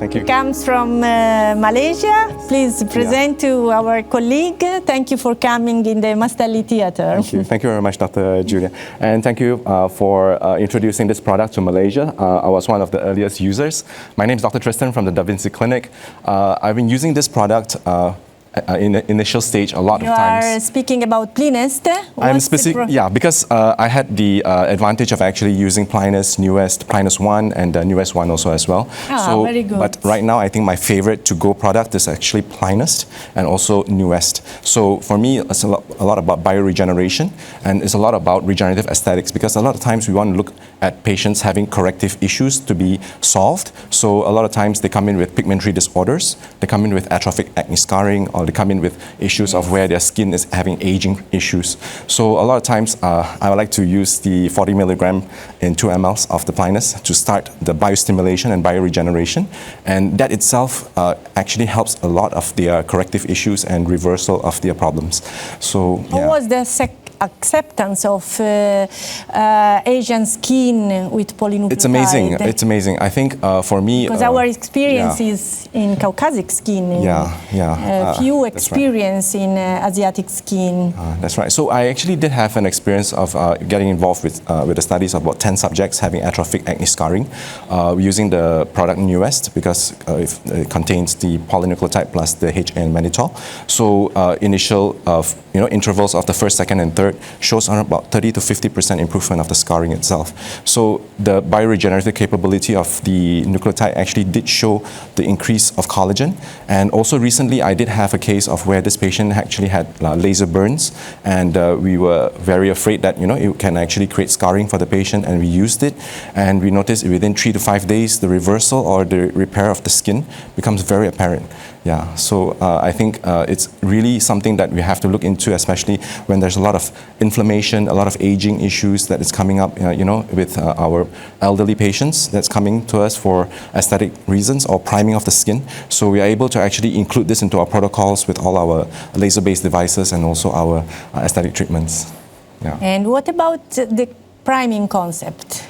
Thank you. He comes from Malaysia. Please present to our colleague. Thank you for coming in the MASTELLI Theatre. Thank you. Thank you very much, Dr. Julia. And thank you for introducing this product to Malaysia. I was one of the earliest users. My name is Dr. Tristan from the Vinci Clinic. I've been using this product in the initial stage a lot of times. You are speaking about Plinest? I'm specific, yeah, because I had the advantage of actually using Plinest, Newest, Plinest 1 and Newest 1 also as well. Very good. But right now I think my favorite to-go product is actually Plinest and also Newest. So for me it's a lot about bioregeneration, and it's a lot about regenerative aesthetics, because a lot of times we want to look at patients having corrective issues to be solved. So a lot of times they come in with pigmentary disorders, they come in with atrophic acne scarring, or they come in with issues of where their skin is having aging issues. So a lot of times I would like to use the 40 milligram in 2 mL of the Plinest to start the biostimulation and bioregeneration, and that itself actually helps a lot of their corrective issues and reversal of their problems. So how was the acceptance of Asian skin with polynucleotide? It's amazing. It's amazing. I think for me, because our experience is in Caucasic skin. Few experience in Asiatic skin. That's right. So I actually did have an experience of getting involved with the studies of about 10 subjects having atrophic acne scarring using the product Newest, because it contains the polynucleotide plus the HA and mannitol. So initial intervals of the first, second, and third shows on about 30 to 50% improvement of the scarring itself. So the bioregenerative capability of the nucleotide actually did show the increase of collagen. And also recently I did have a case of where this patient actually had laser burns, and we were very afraid that it can actually create scarring for the patient, and we used it, and we noticed within 3 to 5 days the reversal or the repair of the skin becomes very apparent. Yeah, so I think it's really something that we have to look into, especially when there's a lot of inflammation, a lot of aging issues that is coming up, with our elderly patients that's coming to us for aesthetic reasons or priming of the skin. So we are able to actually include this into our protocols with all our laser-based devices and also our aesthetic treatments. Yeah. And what about the priming concept?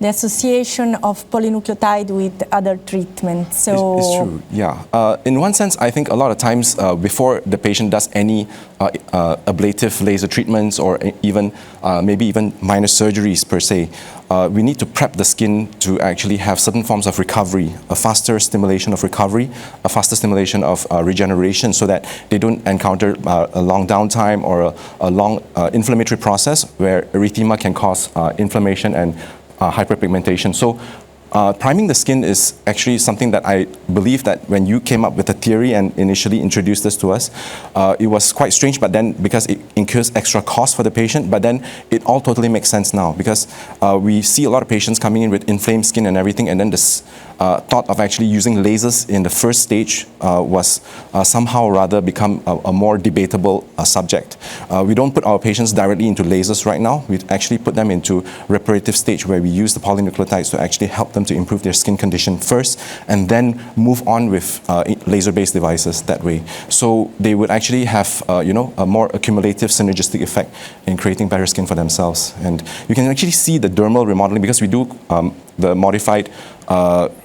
The association of polynucleotide with other treatments. So it's true, yeah. In one sense, I think a lot of times before the patient does any ablative laser treatments or even maybe even minor surgeries per se, we need to prep the skin to actually have certain forms of recovery, a faster stimulation of recovery, a faster stimulation of regeneration, so that they don't encounter a long downtime or a long inflammatory process where erythema can cause inflammation and hyperpigmentation. So priming the skin is actually something that I believe that when you came up with the theory and initially introduced this to us, it was quite strange, but then because it incurs extra cost for the patient, but then it all totally makes sense now, because we see a lot of patients coming in with inflamed skin and everything, and then this thought of actually using lasers in the first stage was somehow rather become a more debatable subject. We don't put our patients directly into lasers right now. We actually put them into reparative stage, where we use the polynucleotides to actually help them to improve their skin condition first, and then move on with laser-based devices that way. So they would actually have a more accumulative synergistic effect in creating better skin for themselves. And you can actually see the dermal remodeling, because we do the modified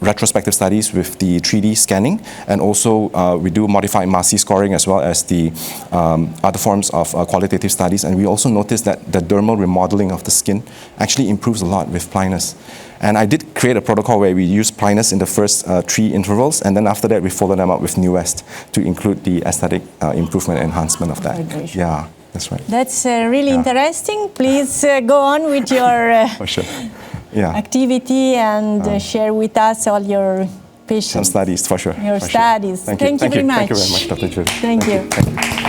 retrospective studies with the 3D scanning, and also we do modified MASI scoring as well as the other forms of qualitative studies, and we also noticed that the dermal remodeling of the skin actually improves a lot with Plinest. And I did create a protocol where we use Plinest in the first 3 intervals, and then after that we follow them up with Newest to include the aesthetic improvement and enhancement of that. Yeah, that's right. That's really interesting. Please go on with your for sure. activity and share with us all your patients. Some studies, for sure. Your studies. Sure. Thank you very much. Thank you very much, Dr. Julie. Thank you.